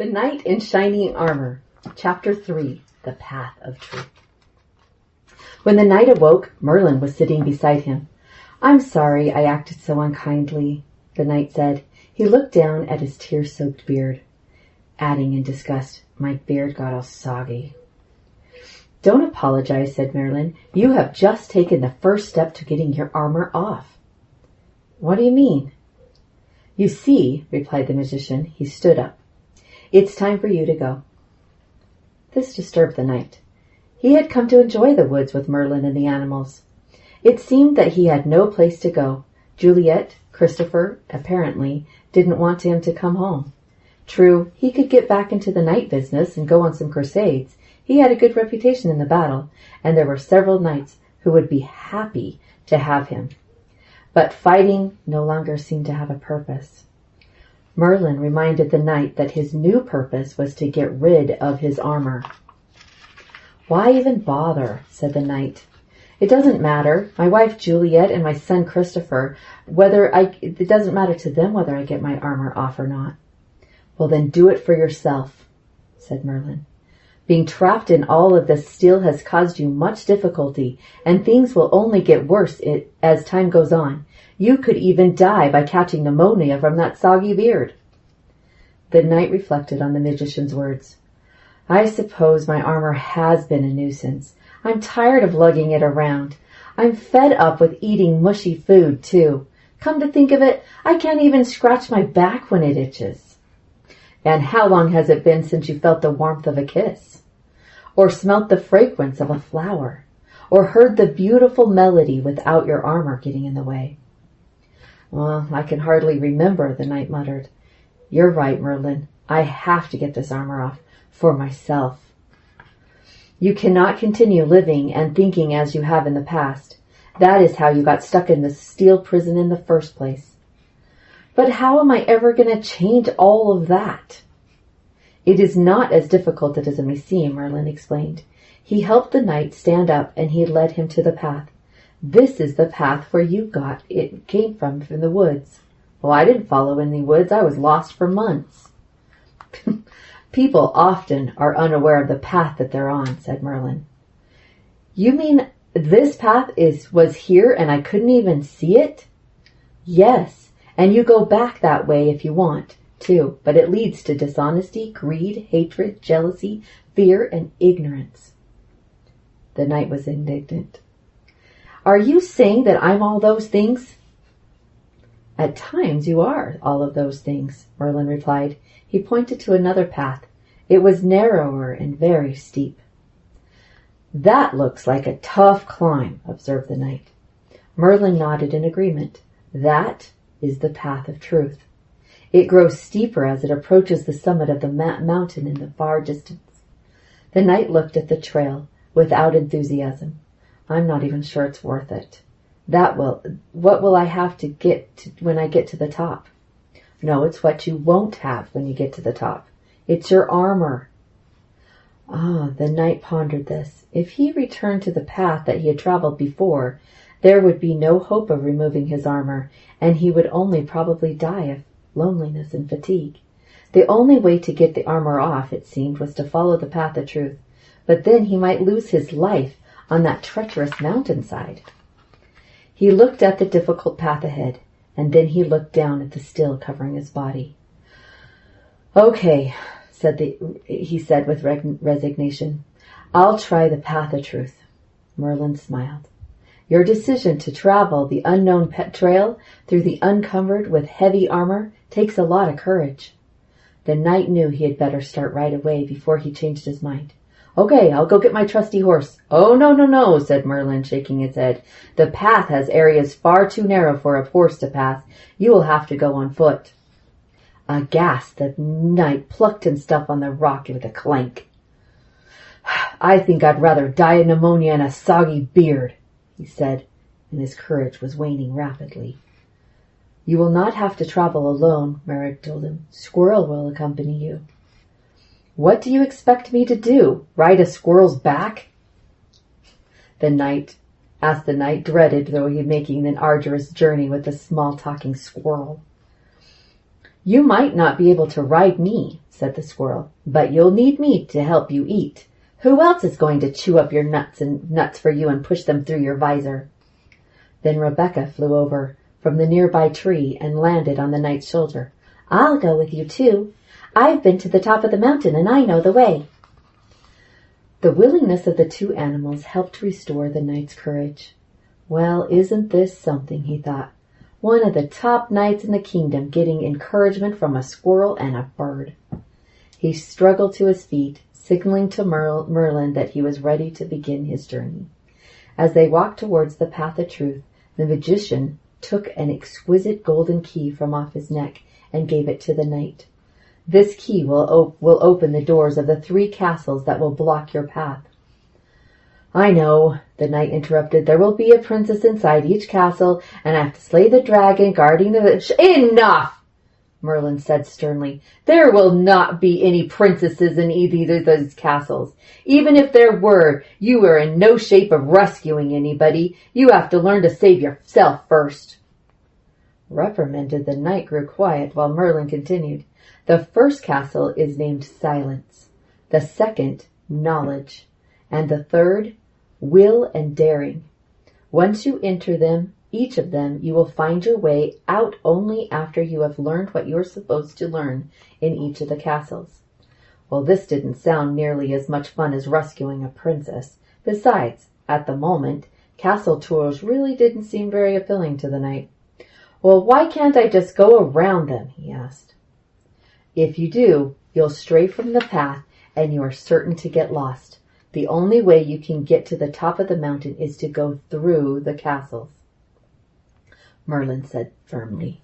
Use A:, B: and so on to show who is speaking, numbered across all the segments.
A: The Knight in Shining Armor, Chapter 3, The Path of Truth. When the knight awoke, Merlin was sitting beside him. "I'm sorry I acted so unkindly," the knight said. He looked down at his tear-soaked beard, adding in disgust, "My beard got all soggy." "Don't apologize," said Merlin. "You have just taken the first step to getting your armor off." "What do you mean?" "You see," replied the magician. He stood up. "It's time for you to go." This disturbed the knight. He had come to enjoy the woods with Merlin and the animals. It seemed that he had no place to go. Juliet, Christopher, apparently, didn't want him to come home. True, he could get back into the knight business and go on some crusades. He had a good reputation in the battle, and there were several knights who would be happy to have him. But fighting no longer seemed to have a purpose. Merlin reminded the knight that his new purpose was to get rid of his armor. "Why even bother?" said the knight. "It doesn't matter. My wife Juliet and my son Christopher, it doesn't matter to them whether I get my armor off or not." "Well, then do it for yourself," said Merlin. "Being trapped in all of this steel has caused you much difficulty, and things will only get worse as time goes on. You could even die by catching pneumonia from that soggy beard." The knight reflected on the magician's words. "I suppose my armor has been a nuisance. I'm tired of lugging it around. I'm fed up with eating mushy food, too. Come to think of it, I can't even scratch my back when it itches." "And how long has it been since you felt the warmth of a kiss? Or smelt the fragrance of a flower? Or heard the beautiful melody without your armor getting in the way?" "Well, I can hardly remember," the knight muttered. "You're right, Merlin. I have to get this armor off. For myself." "You cannot continue living and thinking as you have in the past. That is how you got stuck in the steel prison in the first place." "But how am I ever going to change all of that?" "It is not as difficult as it may seem," Merlin explained. He helped the knight stand up and he led him to the path. "This is the path where you got it came from the woods." "Well, I didn't follow any woods. I was lost for months." "People often are unaware of the path that they're on," said Merlin. "You mean this path was here and I couldn't even see it?" "Yes, and you go back that way if you want to, but it leads to dishonesty, greed, hatred, jealousy, fear, and ignorance." The knight was indignant. "Are you saying that I'm all those things?" "At times you are all of those things," Merlin replied. He pointed to another path. It was narrower and very steep. "That looks like a tough climb," observed the knight. Merlin nodded in agreement. "That is the path of truth. It grows steeper as it approaches the summit of the mountain in the far distance." The knight looked at the trail without enthusiasm. "I'm not even sure it's worth it. What will I have to when I get to the top?" "No, it's what you won't have when you get to the top. It's your armor." The knight pondered this. If he returned to the path that he had traveled before, there would be no hope of removing his armor, and he would only probably die of loneliness and fatigue. The only way to get the armor off, it seemed, was to follow the path of truth. But then he might lose his life on that treacherous mountainside. He looked at the difficult path ahead, and then he looked down at the still covering his body. "Okay," he said with resignation. "I'll try the path of truth." Merlin smiled. "Your decision to travel the unknown trail through the uncovered with heavy armor takes a lot of courage." The knight knew he had better start right away before he changed his mind. "Okay, I'll go get my trusty horse." "Oh, no," said Merlin, shaking his head. "The path has areas far too narrow for a horse to pass. You will have to go on foot." Aghast, the knight plucked himself on the rock with a clank. "I think I'd rather die of pneumonia and a soggy beard," he said, and his courage was waning rapidly. "You will not have to travel alone," Merrick told him. "Squirrel will accompany you." "What do you expect me to do? Ride a squirrel's back?" The knight dreaded though he making an arduous journey with a small talking squirrel. You might not be able to ride me, said the squirrel, but you'll need me to help you eat. Who else is going to chew up your nuts for you and push them through your visor? Then Rebecca flew over from the nearby tree and landed on the knight's shoulder. I'll go with you too. I've been to the top of the mountain and I know the way. The willingness of the two animals helped restore the knight's courage. Well, isn't this something, he thought. One of the top knights in the kingdom getting encouragement from a squirrel and a bird. He struggled to his feet, signaling to Merlin that he was ready to begin his journey. As they walked towards the path of truth, the magician took an exquisite golden key from off his neck and gave it to the knight. This key will open the doors of the 3 castles that will block your path. I know, the knight interrupted. There will be a princess inside each castle, and I have to slay the dragon guarding the... Enough! Merlin said sternly. There will not be any princesses in either of those castles. Even if there were, you are in no shape of rescuing anybody. You have to learn to save yourself first. Reprimanded, the knight grew quiet while Merlin continued. The first castle is named Silence, the second, Knowledge, and the third, Will and Daring. Once you enter them, each of them, you will find your way out only after you have learned what you're supposed to learn in each of the castles. Well, this didn't sound nearly as much fun as rescuing a princess. Besides, at the moment, castle tours really didn't seem very appealing to the knight. Well, why can't I just go around them? He asked. If you do, you'll stray from the path and you are certain to get lost. The only way you can get to the top of the mountain is to go through the castles, Merlin said firmly.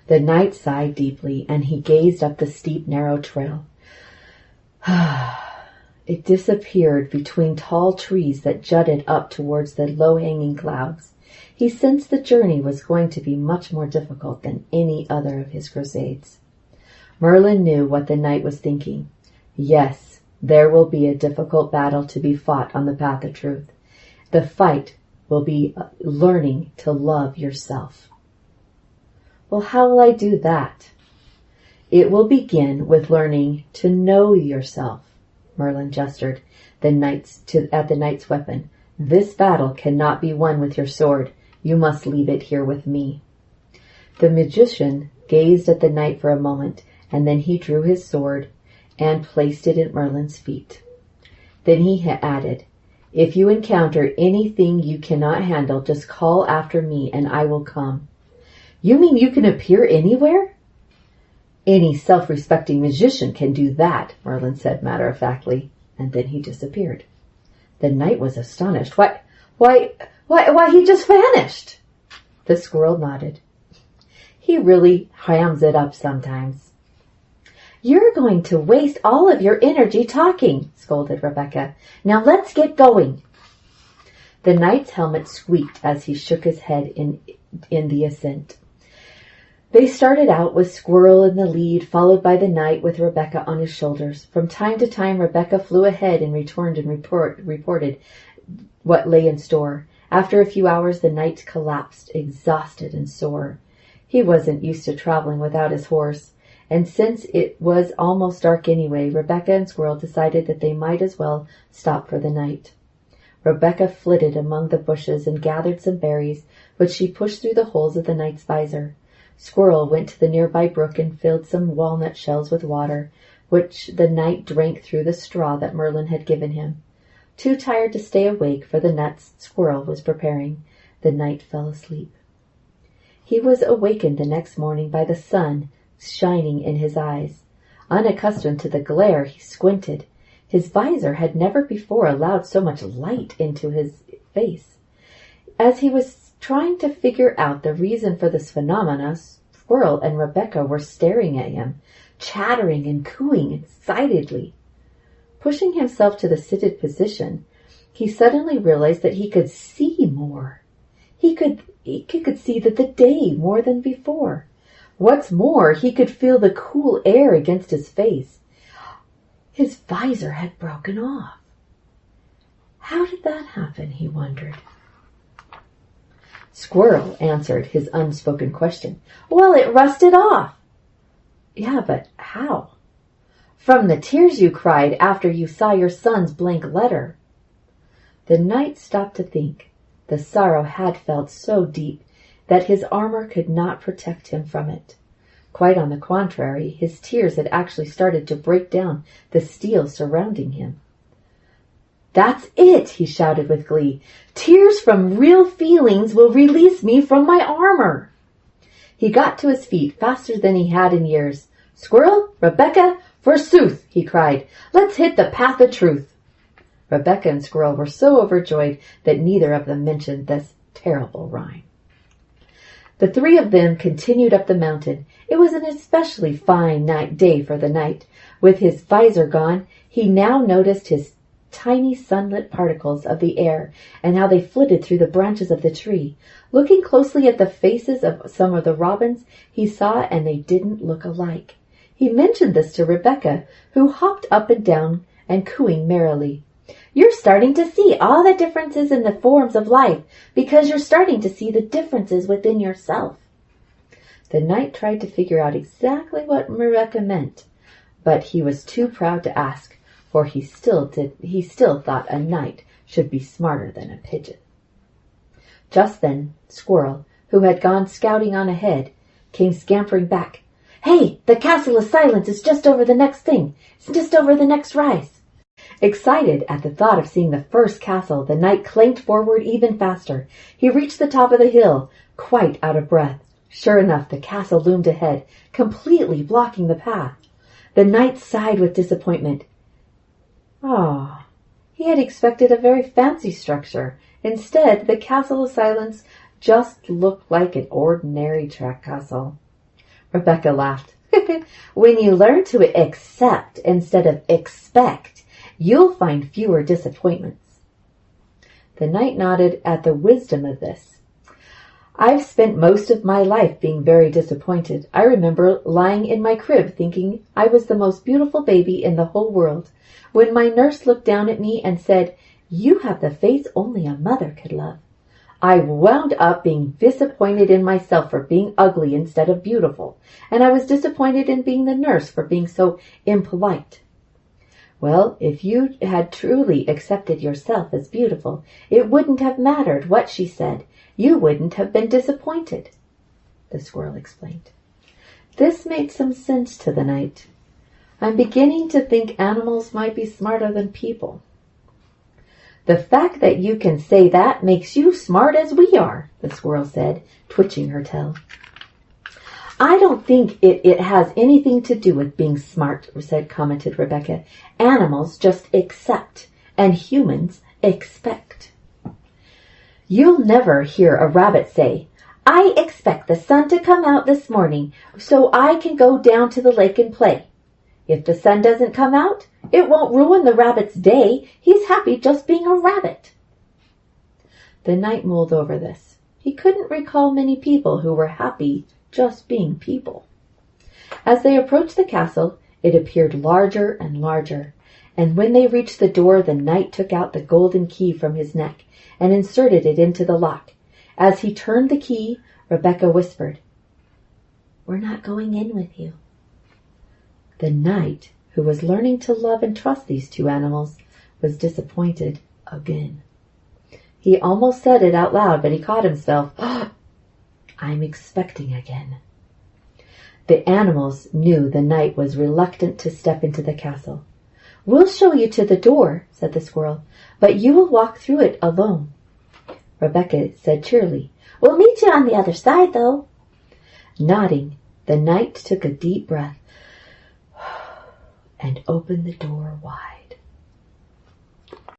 A: The knight sighed deeply and he gazed up the steep, narrow trail. It disappeared between tall trees that jutted up towards the low-hanging clouds. He sensed the journey was going to be much more difficult than any other of his crusades. Merlin knew what the knight was thinking. Yes, there will be a difficult battle to be fought on the path of truth. The fight will be learning to love yourself. Well, how will I do that? It will begin with learning to know yourself. Merlin gestured at the knight's weapon. This battle cannot be won with your sword. You must leave it here with me. The magician gazed at the knight for a moment, and then he drew his sword and placed it at Merlin's feet. Then he added, If you encounter anything you cannot handle, just call after me and I will come. You mean you can appear anywhere? Any self-respecting magician can do that, Merlin said matter-of-factly, and then he disappeared. The knight was astonished. Why, he just vanished. The squirrel nodded. He really hams it up sometimes. You're going to waste all of your energy talking, scolded Rebecca. Now let's get going. The knight's helmet squeaked as he shook his head in the ascent. They started out with Squirrel in the lead, followed by the knight with Rebecca on his shoulders. From time to time, Rebecca flew ahead and returned and reported what lay in store. After a few hours, the knight collapsed, exhausted and sore. He wasn't used to traveling without his horse, and since it was almost dark anyway, Rebecca and Squirrel decided that they might as well stop for the night. Rebecca flitted among the bushes and gathered some berries, which she pushed through the holes of the knight's visor. Squirrel went to the nearby brook and filled some walnut shells with water, which the knight drank through the straw that Merlin had given him. Too tired to stay awake for the nuts Squirrel was preparing, the knight fell asleep. He was awakened the next morning by the sun shining in his eyes. Unaccustomed to the glare, he squinted. His visor had never before allowed so much light into his face. As he was trying to figure out the reason for this phenomena, Squirrel and Rebecca were staring at him, chattering and cooing excitedly. Pushing himself to the seated position, he suddenly realized that he could see more. He could see the day more than before. What's more, he could feel the cool air against his face. His visor had broken off. How did that happen, he wondered. Squirrel answered his unspoken question. Well, it rusted off. Yeah, but how? From the tears you cried after you saw your son's blank letter. The knight stopped to think. The sorrow had felt so deep that his armor could not protect him from it. Quite on the contrary, his tears had actually started to break down the steel surrounding him. That's it, he shouted with glee. Tears from real feelings will release me from my armor. He got to his feet faster than he had in years. Squirrel, Rebecca, forsooth, he cried. Let's hit the path of truth. Rebecca and Squirrel were so overjoyed that neither of them mentioned this terrible rhyme. The three of them continued up the mountain. It was an especially fine day for the knight. With his visor gone, he now noticed his tiny sunlit particles of the air and how they flitted through the branches of the tree. Looking closely at the faces of some of the robins, he saw and they didn't look alike. He mentioned this to Rebecca, who hopped up and down and cooing merrily. You're starting to see all the differences in the forms of life because you're starting to see the differences within yourself. The knight tried to figure out exactly what Rebecca meant, but he was too proud to ask, for he still thought a knight should be smarter than a pigeon. Just then, Squirrel, who had gone scouting on ahead, came scampering back. Hey, the Castle of Silence is just over the next thing. It's just over the next rise. Excited at the thought of seeing the first castle, the knight clanked forward even faster. He reached the top of the hill, quite out of breath. Sure enough, the castle loomed ahead, completely blocking the path. The knight sighed with disappointment. Ah, he had expected a very fancy structure. Instead, the Castle of Silence just looked like an ordinary track castle. Rebecca laughed. When you learn to accept instead of expect, you'll find fewer disappointments. The knight nodded at the wisdom of this. I've spent most of my life being very disappointed. I remember lying in my crib thinking I was the most beautiful baby in the whole world, when my nurse looked down at me and said, "You have the face only a mother could love." I wound up being disappointed in myself for being ugly instead of beautiful, and I was disappointed in being the nurse for being so impolite. Well, if you had truly accepted yourself as beautiful, it wouldn't have mattered what she said. You wouldn't have been disappointed, the squirrel explained. This made some sense to the knight. I'm beginning to think animals might be smarter than people. The fact that you can say that makes you smart as we are, the squirrel said, twitching her tail. I don't think it has anything to do with being smart, commented Rebecca. Animals just accept, and humans expect. You'll never hear a rabbit say, I expect the sun to come out this morning so I can go down to the lake and play. If the sun doesn't come out, it won't ruin the rabbit's day. He's happy just being a rabbit. The knight mulled over this. He couldn't recall many people who were happy just being people. As they approached the castle, it appeared larger and larger, and when they reached the door, the knight took out the golden key from his neck and inserted it into the lock. As he turned the key, Rebecca whispered, We're not going in with you. The knight, who was learning to love and trust these two animals, was disappointed again. He almost said it out loud, but he caught himself. I'm expecting again. The animals knew the knight was reluctant to step into the castle. We'll show you to the door, said the squirrel, but you will walk through it alone. Rebecca said cheerily, We'll meet you on the other side, though. Nodding, the knight took a deep breath and opened the door wide.